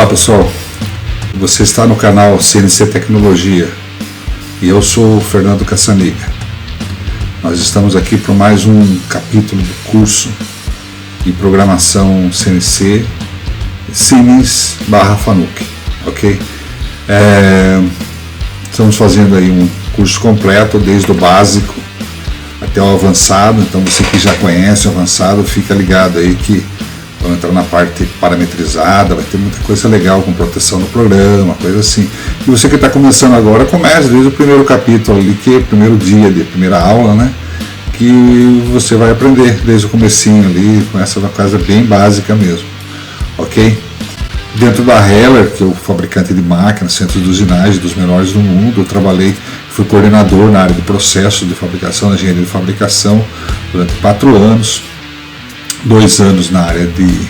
Olá pessoal, você está no canal CNC Tecnologia e eu sou o Fernando Cassaniga. Nós estamos aqui para mais um capítulo do curso de programação CNC Siemens/Fanuc, ok? Estamos fazendo aí um curso completo, desde o básico até o avançado. Então você que já conhece o avançado, fica ligado aí que vamos entrar na parte parametrizada, vai ter muita coisa legal com proteção no programa, coisa assim. E você que está começando agora, comece desde o primeiro capítulo ali, que é o primeiro dia de primeira aula, né? Que você vai aprender desde o comecinho ali, com essa coisa bem básica mesmo, ok? Dentro da Heller, que é o fabricante de máquinas, centro de usinagem dos melhores do mundo, eu trabalhei, fui coordenador na área de processo de fabricação, na engenharia de fabricação, durante 4 anos. 2 anos na área de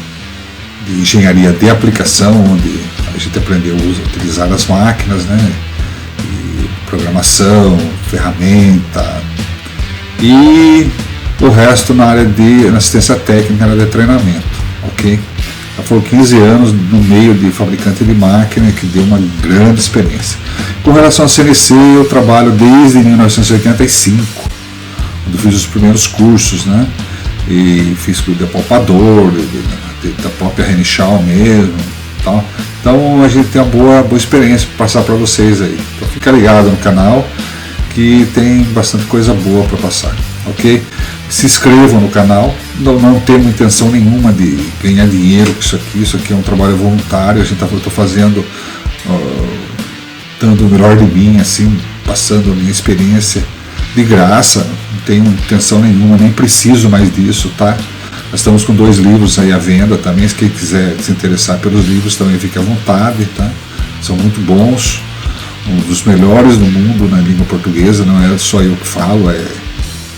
engenharia de aplicação, onde a gente aprendeu a utilizar as máquinas, né? E programação, ferramenta, e o resto na área de assistência técnica, na área de treinamento, ok? Foram 15 anos no meio de fabricante de máquina, que deu uma grande experiência. Com relação a CNC, eu trabalho desde 1985, onde fiz os primeiros cursos, né? E fiz de apalpador, da própria Renischau mesmo, tá? Então a gente tem uma boa experiência para passar para vocês aí. Então fica ligado no canal que tem bastante coisa boa para passar, ok? Se inscrevam no canal, não temos intenção nenhuma de ganhar dinheiro com isso aqui é um trabalho voluntário, eu estou fazendo, dando o melhor de mim, assim, passando a minha experiência de graça. Não tenho intenção nenhuma, nem preciso mais disso, tá? Nós estamos com 2 livros aí à venda também, se quem quiser se interessar pelos livros também fique à vontade, tá? São muito bons, um dos melhores do mundo na língua portuguesa, não é só eu que falo,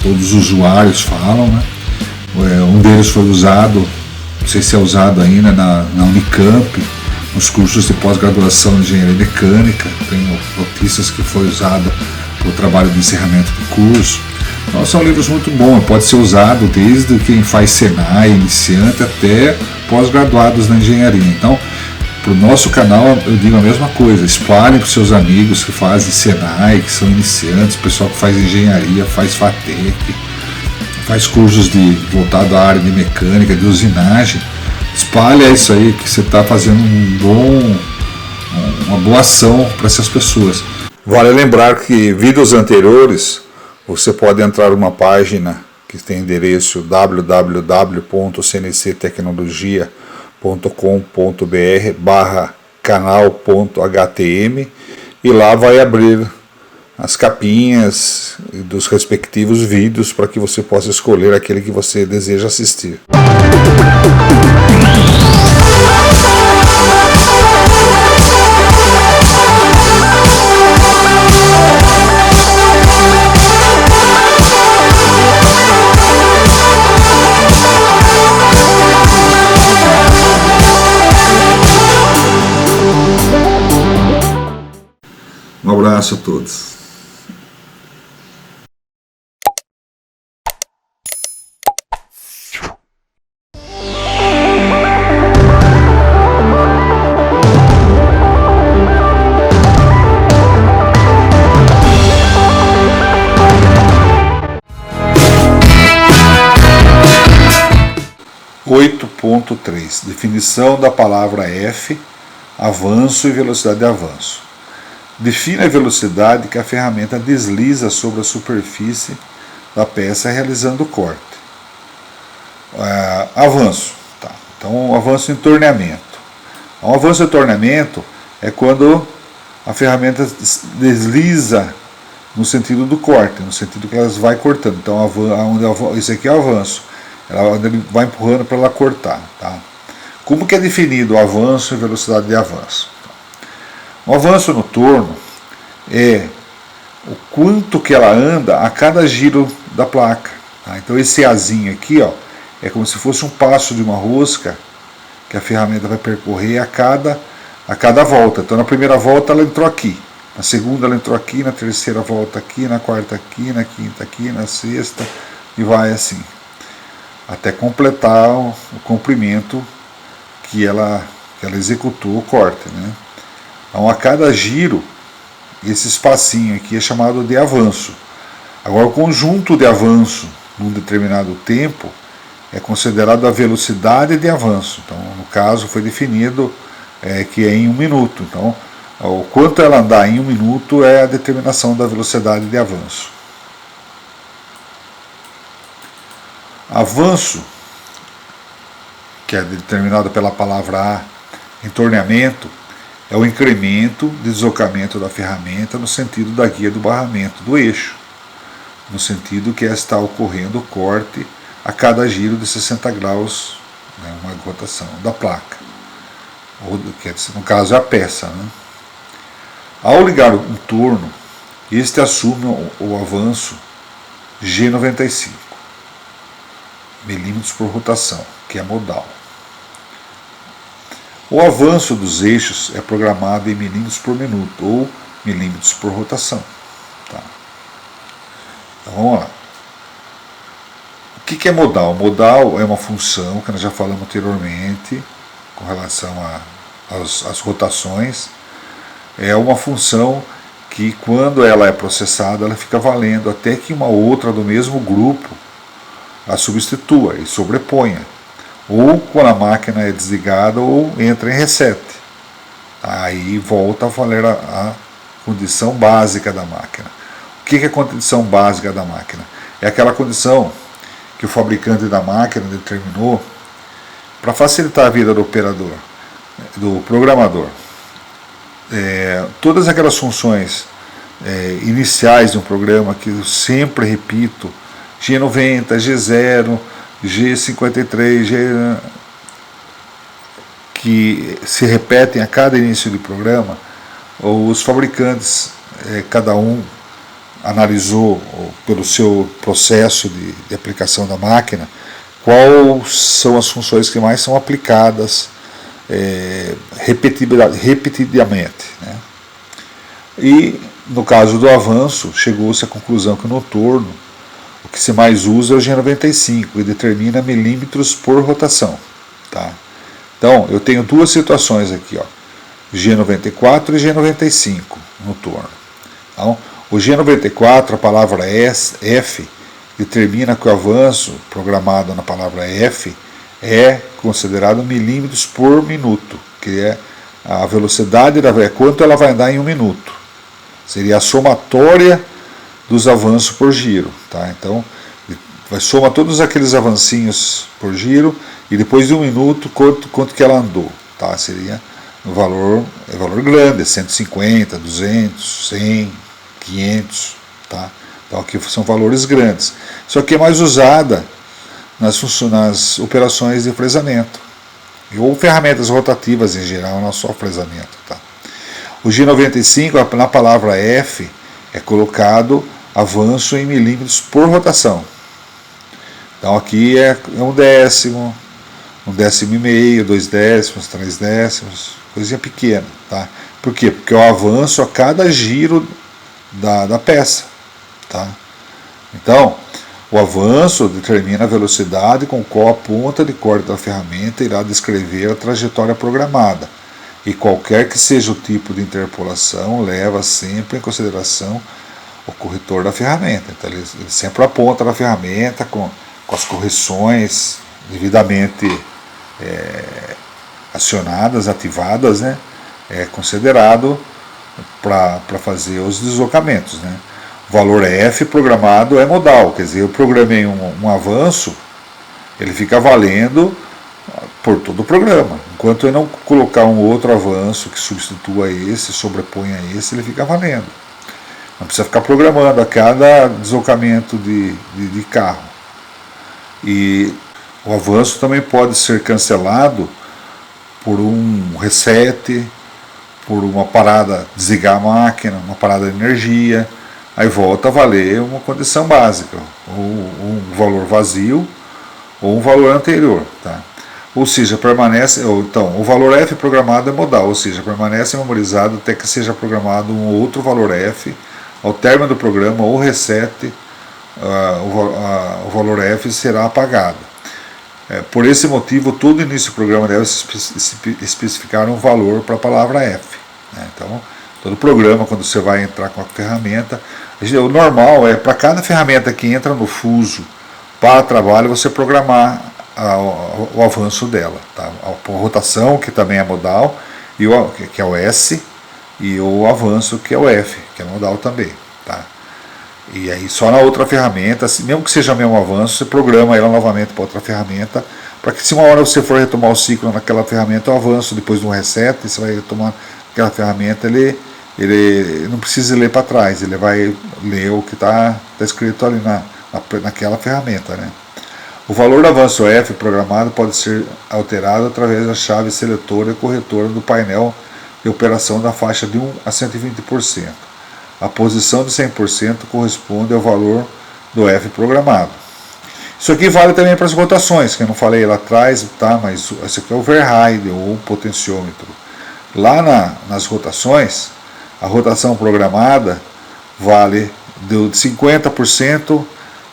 todos os usuários falam, né? Um deles foi usado, não sei se é usado ainda na Unicamp, nos cursos de pós-graduação em engenharia mecânica, tem notícias que foi usado para o trabalho de encerramento do curso. Então, são livros muito bons, pode ser usado desde quem faz Senai, iniciante, até pós-graduados na engenharia. Então, para o nosso canal, eu digo a mesma coisa, espalhem para os seus amigos que fazem Senai, que são iniciantes, pessoal que faz engenharia, faz FATEC, faz cursos voltado à área de mecânica, de usinagem. Espalha isso aí, que você está fazendo uma boa ação para essas pessoas. Vale lembrar que vídeos anteriores, você pode entrar numa página que tem endereço www.cnctecnologia.com.br/canal.htm e lá vai abrir as capinhas dos respectivos vídeos para que você possa escolher aquele que você deseja assistir. Um abraço a todos. Definição da palavra F, avanço e velocidade de avanço. Define a velocidade que a ferramenta desliza sobre a superfície da peça realizando o corte. Avanço. Tá. Então, avanço em torneamento. Um avanço em torneamento é quando a ferramenta desliza no sentido do corte, no sentido que ela vai cortando. Então, esse aqui é o avanço. Ele vai empurrando para ela cortar. Tá? Como que é definido o avanço e velocidade de avanço? O avanço no torno é o quanto que ela anda a cada giro da placa. Tá? Então esse Azinho aqui, ó, é como se fosse um passo de uma rosca que a ferramenta vai percorrer a cada volta. Então na primeira volta ela entrou aqui, na segunda ela entrou aqui, na terceira volta aqui, na quarta aqui, na quinta aqui, na sexta, e vai assim, até completar o comprimento que ela que ela executou o corte, né? Então, a cada giro, esse espacinho aqui é chamado de avanço. Agora, o conjunto de avanço num determinado tempo é considerado a velocidade de avanço. Então, no caso, foi definido que é em 1 minuto. Então, o quanto ela andar em 1 minuto é a determinação da velocidade de avanço. Avanço, que é determinado pela palavra entorneamento, é o incremento de deslocamento da ferramenta no sentido da guia do barramento do eixo, no sentido que está ocorrendo o corte a cada giro de 60 graus, né, uma rotação da placa, ou que no caso é a peça, né? Ao ligar um torno, este assume o avanço G95 milímetros por rotação, que é modal. O avanço dos eixos é programado em milímetros por minuto ou milímetros por rotação. Tá? Então vamos lá. O que é modal? Modal é uma função que nós já falamos anteriormente com relação às rotações. É uma função que, quando ela é processada, ela fica valendo até que uma outra do mesmo grupo a substitua e sobreponha, ou quando a máquina é desligada ou entra em reset. Aí volta a valer a condição básica da máquina. O que é a condição básica da máquina? É aquela condição que o fabricante da máquina determinou para facilitar a vida do operador, do programador. Todas aquelas funções iniciais de um programa que eu sempre repito, G90, G0, G53, que se repetem a cada início de programa, os fabricantes, cada um analisou pelo seu processo de aplicação da máquina quais são as funções que mais são aplicadas repetidamente, né? E no caso do avanço, chegou-se à conclusão que no torno o que se mais usa é o G95 e determina milímetros por rotação. Tá? Então, eu tenho duas situações aqui, ó, G94 e G95 no torno. Então, o G94, a palavra F, determina que o avanço programado na palavra F é considerado milímetros por minuto, que é a velocidade, quanto ela vai andar em 1 minuto. Seria a somatória dos avanços por giro. Tá? Então, vai somar todos aqueles avancinhos por giro e depois de 1 minuto, quanto que ela andou. Tá? Seria um valor grande, 150, 200, 100, 500. Tá? Então, aqui são valores grandes. Isso aqui é mais usada nas operações de fresamento, ou ferramentas rotativas em geral, não só fresamento. Tá? O G95, na palavra F, é colocado avanço em milímetros por rotação. Então aqui é 1 décimo, 1 décimo e meio, 2 décimos, 3 décimos, coisinha pequena. Tá? Por quê? Porque é o avanço a cada giro da peça. Tá? Então, o avanço determina a velocidade com qual a ponta de corte da ferramenta irá descrever a trajetória programada. E qualquer que seja o tipo de interpolação, leva sempre em consideração o corretor da ferramenta. Então, ele sempre aponta na ferramenta com as correções devidamente acionadas, ativadas, né? É considerado para fazer os deslocamentos, né? O valor F programado é modal, quer dizer, eu programei um avanço, ele fica valendo por todo o programa. Enquanto eu não colocar um outro avanço que substitua esse, sobreponha esse, ele fica valendo. Não precisa ficar programando a cada deslocamento de carro. E o avanço também pode ser cancelado por um reset, por uma parada, desligar a máquina, uma parada de energia, aí volta a valer uma condição básica, ou um valor vazio, ou um valor anterior. Tá? Ou seja, permanece, então, o valor F programado é modal, ou seja, permanece memorizado até que seja programado um outro valor F, ao término do programa ou reset, o valor F será apagado. Por esse motivo, todo início do programa deve especificar um valor para a palavra F. Né? Então, todo programa, quando você vai entrar com a ferramenta, o normal é para cada ferramenta que entra no Fuso para trabalho, você programar o avanço dela. Tá? A rotação, que também é modal, que é o S, e o avanço, que é o F, que é modal também. Tá? E aí só na outra ferramenta, mesmo que seja o mesmo avanço, você programa ela novamente para outra ferramenta, para que se uma hora você for retomar o ciclo naquela ferramenta, o avanço depois de um reset, você vai retomar aquela ferramenta, ele não precisa ler para trás, ele vai ler o que está escrito ali naquela ferramenta. Né? O valor do avanço F programado pode ser alterado através da chave seletora e corretora do painel de operação da faixa de 1 a 120%. A posição de 100% corresponde ao valor do F programado. Isso aqui vale também para as rotações, que eu não falei lá atrás, tá? Mas esse aqui é o override, ou potenciômetro. Lá nas rotações, a rotação programada vale de 50%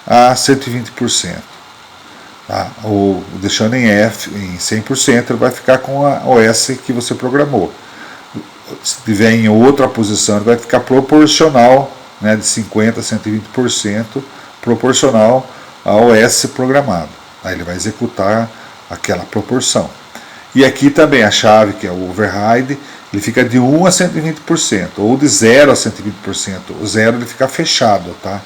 a 120%. Tá? Ou deixando em F, em 100%, ele vai ficar com o S que você programou. Se tiver em outra posição, ele vai ficar proporcional, né, de 50% a 120%, proporcional ao S programado. Aí ele vai executar aquela proporção. E aqui também a chave, que é o override, ele fica de 1 a 120%, ou de 0 a 120%. O 0 ele fica fechado, tá?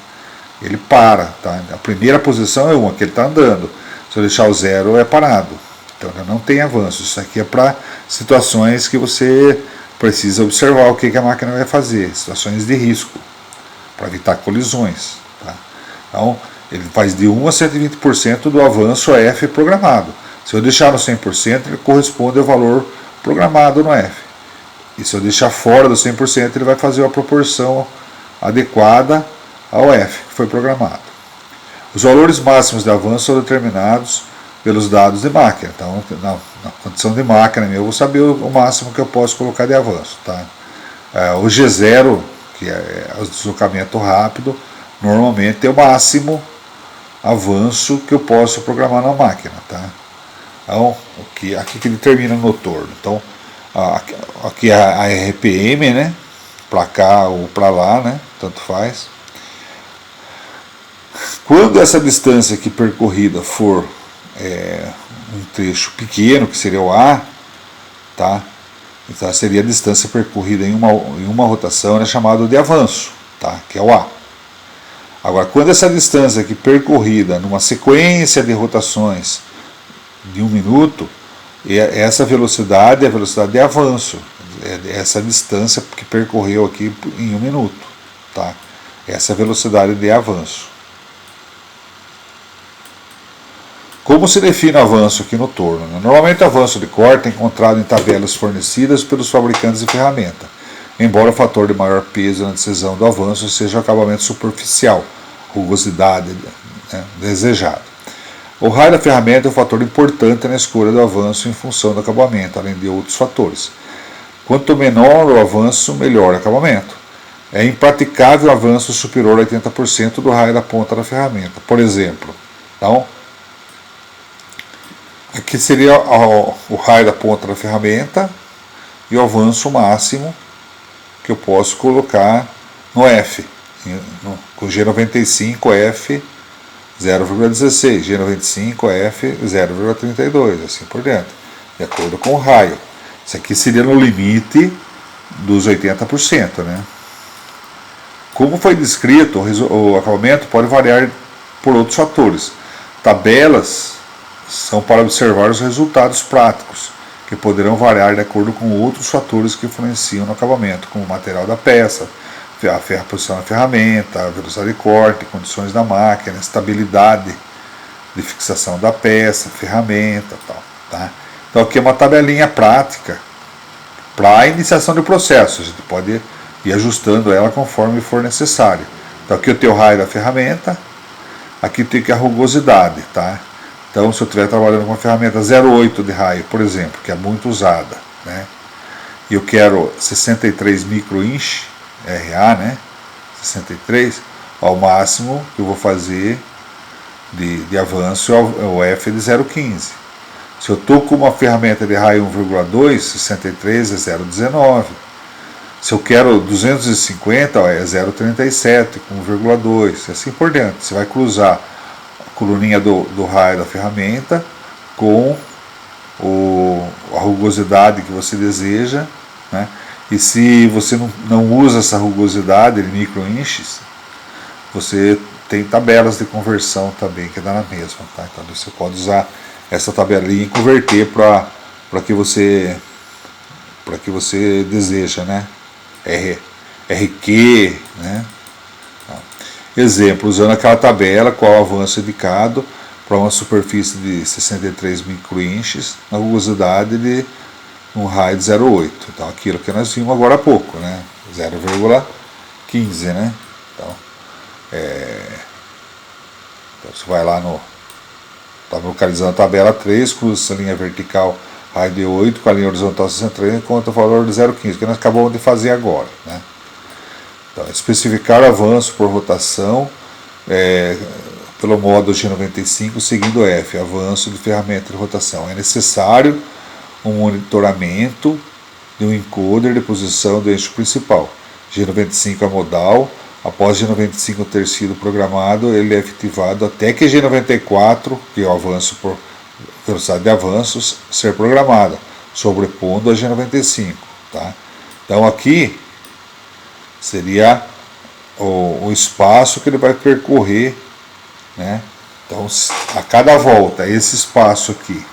Ele para, tá? A primeira posição é 1, que ele está andando. Se eu deixar o 0, é parado. Então ele não tem avanço. Isso aqui é para situações que você precisa observar o que a máquina vai fazer, situações de risco, para evitar colisões. Tá? Então, ele faz de 1 a 120% do avanço F programado. Se eu deixar no 100%, ele corresponde ao valor programado no F. E se eu deixar fora do 100%, ele vai fazer a proporção adequada ao F que foi programado. Os valores máximos de avanço são determinados pelos dados de máquina. Então, na condição de máquina, eu vou saber o máximo que eu posso colocar de avanço. Tá? O G0, que é o deslocamento rápido, normalmente é o máximo avanço que eu posso programar na máquina. Tá? Então, aqui que determina no torno. Então, aqui é a RPM, né? Para cá ou para lá, né? Tanto faz. Quando essa distância aqui percorrida for um trecho pequeno, que seria o A, tá? Então seria a distância percorrida em uma rotação, é chamado de avanço, tá? Que é o A. Agora, quando essa distância aqui percorrida numa sequência de rotações de 1 minuto, essa velocidade é a velocidade de avanço, é essa distância que percorreu aqui em 1 minuto, tá? Essa é a velocidade de avanço. Como se define o avanço aqui no torno? Normalmente o avanço de corte é encontrado em tabelas fornecidas pelos fabricantes de ferramenta, embora o fator de maior peso na decisão do avanço seja o acabamento superficial, rugosidade, né, desejado. O raio da ferramenta é um fator importante na escolha do avanço em função do acabamento, além de outros fatores. Quanto menor o avanço, melhor o acabamento. É impraticável o avanço superior a 80% do raio da ponta da ferramenta. Por exemplo, então, aqui seria o raio da ponta da ferramenta e o avanço máximo que eu posso colocar no F, com G95 F 0,16, G95 F 0,32, assim por diante, de acordo com o raio. Isso aqui seria no limite dos 80%, né? Como foi descrito, o acabamento pode variar por outros fatores. Tabelas são para observar os resultados práticos, que poderão variar de acordo com outros fatores que influenciam no acabamento, como o material da peça, a posição da ferramenta, a velocidade de corte, condições da máquina, estabilidade de fixação da peça, ferramenta, tal. Tá? Então aqui é uma tabelinha prática para a iniciação do processo. A gente pode ir ajustando ela conforme for necessário. Então aqui eu tenho o raio da ferramenta, aqui tem a rugosidade, tá? Então, se eu estiver trabalhando com uma ferramenta 0,8 de raio, por exemplo, que é muito usada, né? E eu quero 63 microinch, RA, né? 63, ao máximo que eu vou fazer de avanço, o F é de 0,15. Se eu estou com uma ferramenta de raio 1,2, 63 é 0,19. Se eu quero 250, é 0,37 com 1,2, e assim por diante. Você vai cruzar a coluninha do raio da ferramenta com a rugosidade que você deseja, né? E se você não usa essa rugosidade, ele micro-inches, você tem tabelas de conversão também que dá na mesma, tá? Então você pode usar essa tabelinha e converter para que você deseja, né? RQ, né? Exemplo, usando aquela tabela, qual o avanço indicado para uma superfície de 63 microinches, na rugosidade de um raio de 0,8. Então aquilo que nós vimos agora há pouco, né? 0,15, né? Então você vai lá está localizando a tabela 3, cruza essa linha vertical raio de 8 com a linha horizontal 63 e conta o valor de 0,15, que nós acabamos de fazer agora, né? Então, especificar avanço por rotação pelo módulo G95 seguindo F, avanço de ferramenta de rotação. É necessário um monitoramento de um encoder de posição do eixo principal. G95 é modal. Após G95 ter sido programado, ele é efetivado até que G94, que é o avanço por velocidade de avanços, ser programada, sobrepondo a G95. Tá? Então aqui seria o espaço que ele vai percorrer, né? Então a cada volta, esse espaço aqui,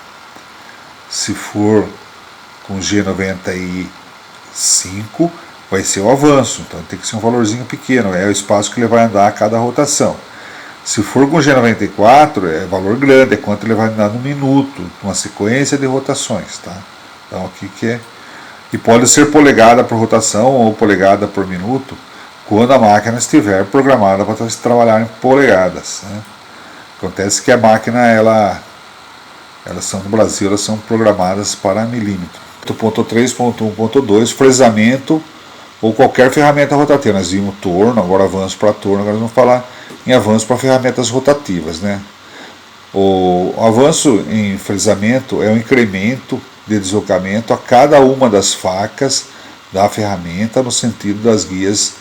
se for com G95, vai ser o avanço, então tem que ser um valorzinho pequeno, é o espaço que ele vai andar a cada rotação. Se for com G94, é valor grande, é quanto ele vai andar no minuto, uma sequência de rotações, tá? Então aqui que é. E pode ser polegada por rotação ou polegada por minuto, quando a máquina estiver programada para trabalhar em polegadas, né? Acontece que a máquina, elas são no Brasil, elas são programadas para milímetro. 8.3.1.2, fresamento ou qualquer ferramenta rotativa. Nós vimos torno, agora avanço para torno, agora vamos falar em avanço para ferramentas rotativas, né? O avanço em fresamento é um incremento de deslocamento a cada uma das facas da ferramenta no sentido das guias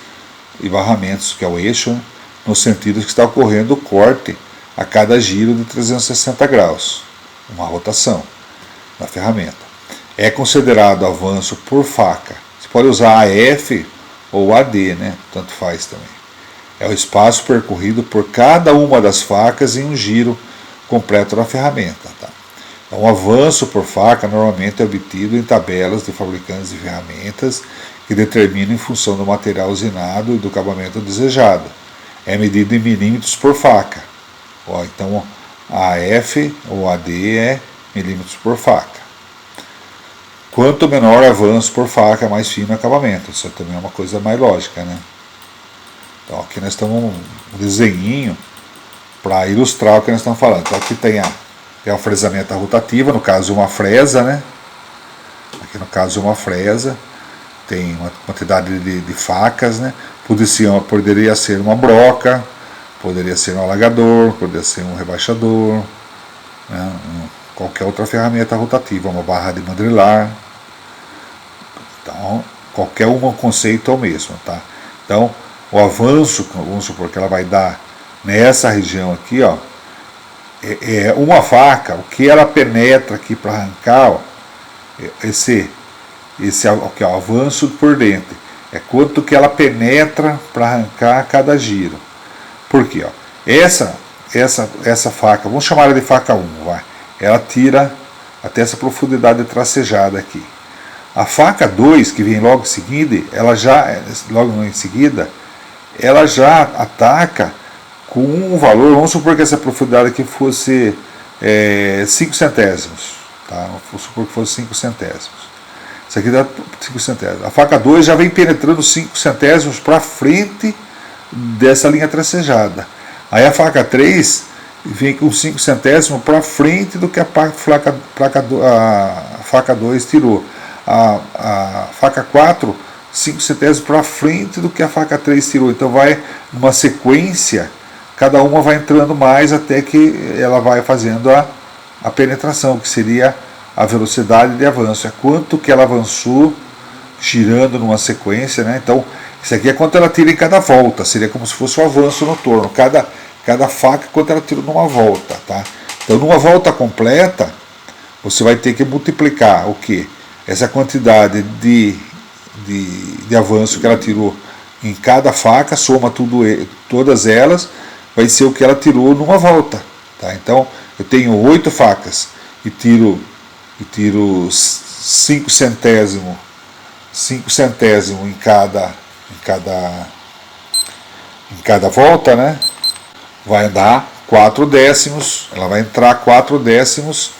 e barramentos, que é o eixo, né? No sentido que está ocorrendo o corte a cada giro de 360 graus, uma rotação da ferramenta. É considerado avanço por faca. Você pode usar AF ou AD, né? Tanto faz também. É o espaço percorrido por cada uma das facas em um giro completo da ferramenta. Tá? Então, o avanço por faca normalmente é obtido em tabelas de fabricantes de ferramentas que determinam em função do material usinado e do acabamento desejado. É medido em milímetros por faca. Então, AF ou AD é milímetros por faca. Quanto menor o avanço por faca, mais fino o acabamento. Isso também é uma coisa mais lógica, né? Então aqui nós estamos um desenhinho para ilustrar o que nós estamos falando. Então aqui tem a fresamento rotativa, no caso uma fresa, né? Aqui no caso uma fresa, tem uma quantidade de facas, né? Poderia ser uma broca, poderia ser um alagador, poderia ser um rebaixador, né? Qualquer outra ferramenta rotativa, uma barra de mandrilar. Então, qualquer um conceito é o mesmo, tá? Então, o avanço, vamos supor que ela vai dar nessa região aqui, ó, é uma faca, o que ela penetra aqui para arrancar, ó, esse aqui, ó, avanço por dentro, é quanto que ela penetra para arrancar cada giro. Por quê? Ó, essa faca, vamos chamar ela de faca 1, vai. Ela tira até essa profundidade tracejada aqui. A faca 2, que vem logo em seguida, ela já ataca com um valor, vamos supor que essa profundidade aqui fosse 5 centésimos, tá? Vamos supor que fosse 5 centésimos. Isso aqui dá 5 centésimos. A faca 2 já vem penetrando 5 centésimos para frente dessa linha tracejada. Aí a faca 3 vem com 5 centésimos para frente do que a faca 2 tirou. A faca 4, 5 centésimos para frente do que a faca 3 tirou. Então vai numa sequência cada uma vai entrando mais até que ela vai fazendo a penetração, que seria a velocidade de avanço. É quanto que ela avançou girando numa sequência, né? Então, isso aqui é quanto ela tira em cada volta, seria como se fosse o avanço no torno. Cada faca, quanto ela tira numa volta, tá? Então, numa volta completa, você vai ter que multiplicar o quê? Essa quantidade de avanço que ela tirou em cada faca, soma todas elas, vai ser o que ela tirou numa volta, tá? Então, eu tenho 8 facas e tiro 5 centésimos em cada volta, né? Vai dar 4 décimos, ela vai entrar 4 décimos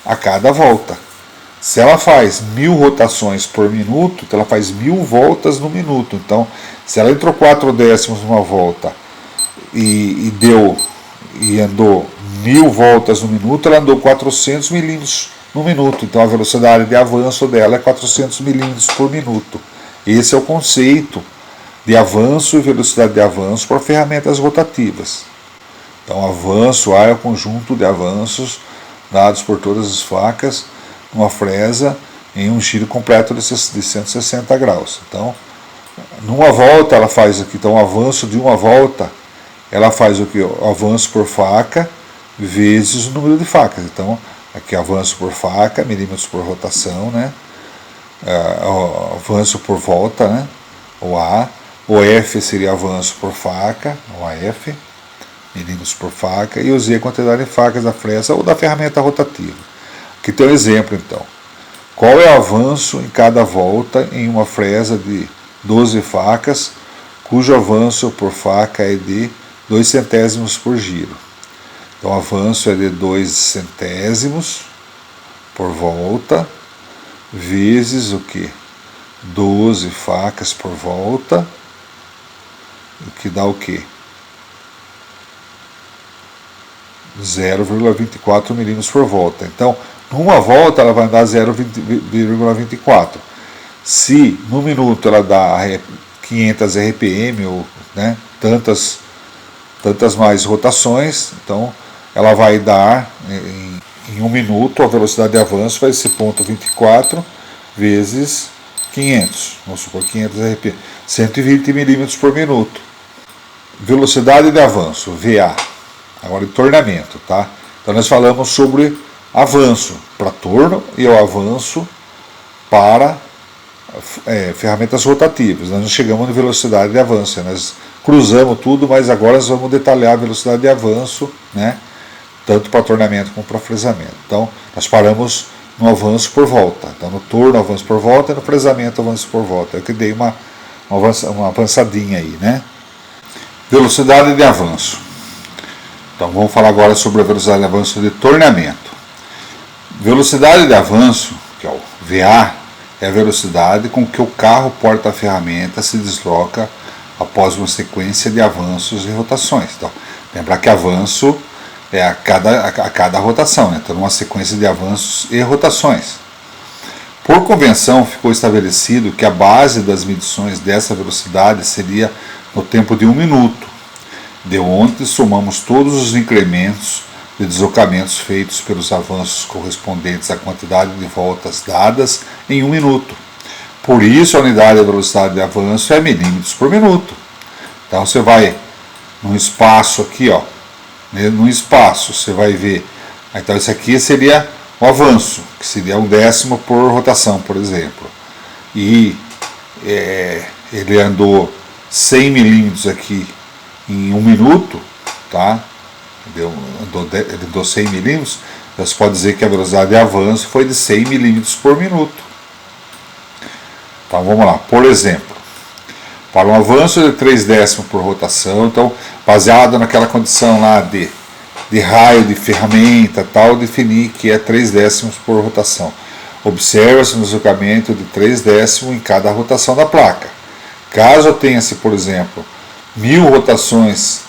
a cada volta. Se ela faz 1000 rotações por minuto, então ela faz 1000 voltas no minuto. Então, se ela entrou 4 décimos numa volta e andou 1000 voltas no minuto, ela andou 400 milímetros no minuto. Então, a velocidade de avanço dela é 400 milímetros por minuto. Esse é o conceito de avanço e velocidade de avanço para ferramentas rotativas. Então, avanço A é o conjunto de avanços dados por todas as facas numa fresa em um giro completo de 160 graus. Então, numa volta ela faz aqui, então o avanço de uma volta, ela faz o que? O avanço por faca vezes o número de facas. Então, aqui avanço por faca, milímetros por rotação, né? Avanço por volta, né? O A. O F seria avanço por faca, o AF, milímetros por faca, e o Z é a quantidade de facas da fresa ou da ferramenta rotativa. Aqui tem um exemplo, então. Qual é o avanço em cada volta em uma fresa de 12 facas, cujo avanço por faca é de 2 centésimos por giro? Então, o avanço é de 2 centésimos por volta, vezes o que? 12 facas por volta, o que dá o quê? 0,24 milímetros por volta. Então, numa volta ela vai andar 0,24. Se no minuto ela dá 500 RPM, ou né, tantas mais rotações, então ela vai dar em um minuto, a velocidade de avanço vai ser 0,24 vezes 500, vamos supor 500 RPM, 120 milímetros por minuto. Velocidade de avanço, VA. Agora, de tornamento, tá? Então, nós falamos sobre avanço para torno e o avanço para ferramentas rotativas. Nós não chegamos na velocidade de avanço, nós cruzamos tudo, mas agora nós vamos detalhar a velocidade de avanço, né? Tanto para tornamento como para fresamento. Então, nós paramos no avanço por volta. Então, no torno, avanço por volta, e no fresamento, avanço por volta. Eu que dei uma avançadinha aí, né? Velocidade de avanço. Então vamos falar agora sobre a velocidade de avanço de torneamento. Velocidade de avanço, que é o VA, é a velocidade com que o carro porta-ferramenta se desloca após uma sequência de avanços e rotações. Então, lembrar que avanço é a cada rotação, né? Então uma sequência de avanços e rotações. Por convenção, ficou estabelecido que a base das medições dessa velocidade seria no tempo de 1 minuto, de onde somamos todos os incrementos de deslocamentos feitos pelos avanços correspondentes à quantidade de voltas dadas em 1 minuto. Por isso, a unidade de velocidade de avanço é milímetros por minuto. Então, você vai num espaço aqui, ó, num espaço, você vai ver. Então, esse aqui seria o avanço, que seria 1 décimo por rotação, por exemplo. E ele andou 100 milímetros aqui em 1 minuto, tá? Ele andou 100 milímetros, você pode dizer que a velocidade de avanço foi de 100 milímetros por minuto. Então vamos lá, por exemplo, para um avanço de 3 décimos por rotação, então baseado naquela condição lá de raio de ferramenta, tal, definir que é 3 décimos por rotação. Observa-se um deslocamento de 3 décimos em cada rotação da placa. Caso tenha-se, por exemplo, 1000 rotações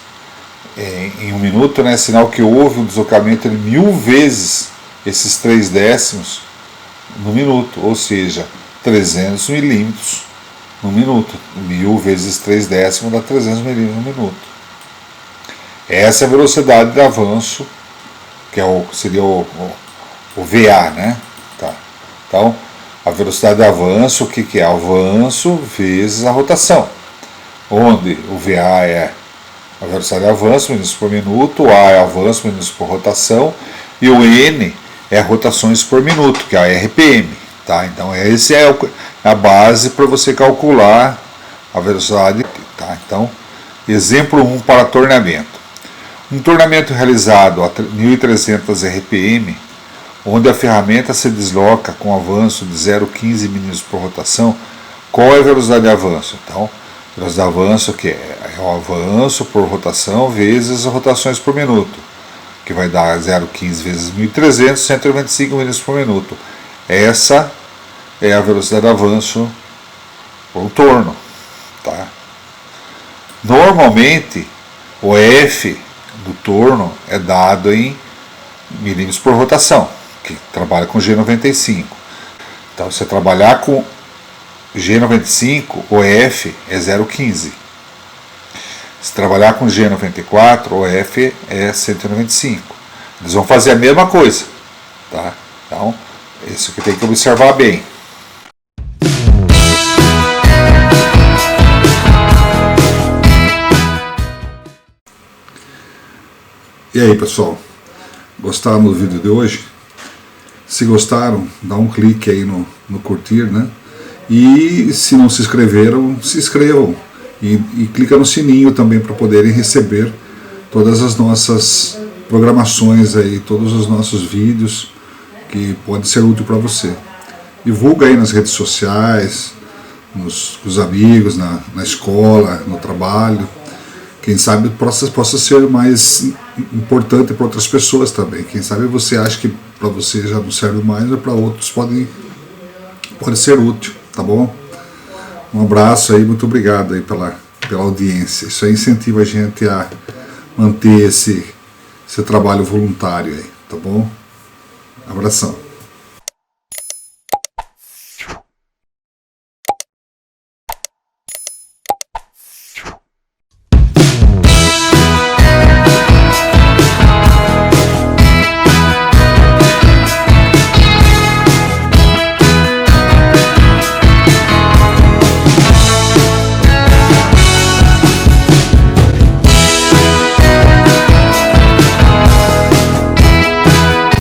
em 1 minuto, né, sinal que houve um deslocamento de 1000 vezes esses 3 décimos no minuto, ou seja, 300 milímetros no minuto. 1000 vezes 3 décimos dá 300 milímetros no minuto. Essa é a velocidade de avanço, que seria o VA, né? Tá. Então, a velocidade de avanço, o que é? Avanço vezes a rotação, onde o VA é a velocidade de avanço, medidos por minuto, o A é avanço, medidos por rotação, e o N é rotações por minuto, que é a RPM. Tá? Então, essa é a base para você calcular a velocidade. Tá? Então, exemplo 1 para torneamento. Um torneamento realizado a 1.300 RPM, onde a ferramenta se desloca com avanço de 0,15 milímetros por rotação, qual é a velocidade de avanço? Então, a velocidade de avanço que é o avanço por rotação vezes as rotações por minuto, que vai dar 0,15 vezes 1.300, 125 milímetros por minuto. Essa é a velocidade de avanço por torno. Tá? Normalmente, o F do torno é dado em milímetros por rotação, que trabalha com G95. Então, se você trabalhar com G95, o F é 0,15. Se trabalhar com G94, o F é 195. Eles vão fazer a mesma coisa. Tá? Então, isso que tem que observar bem. E aí, pessoal, gostaram do vídeo de hoje? Se gostaram, dá um clique aí no curtir, né? E se não se inscreveram, se inscrevam e clica no sininho também para poderem receber todas as nossas programações aí, todos os nossos vídeos que pode ser útil para você. Divulga aí nas redes sociais, com os amigos, na escola, no trabalho. Quem sabe possa ser mais importante para outras pessoas também. Quem sabe você acha que para você já não serve mais, mas para outros pode ser útil, tá bom? Um abraço aí, muito obrigado aí pela audiência. Isso aí incentiva a gente a manter esse trabalho voluntário aí, tá bom? Abração.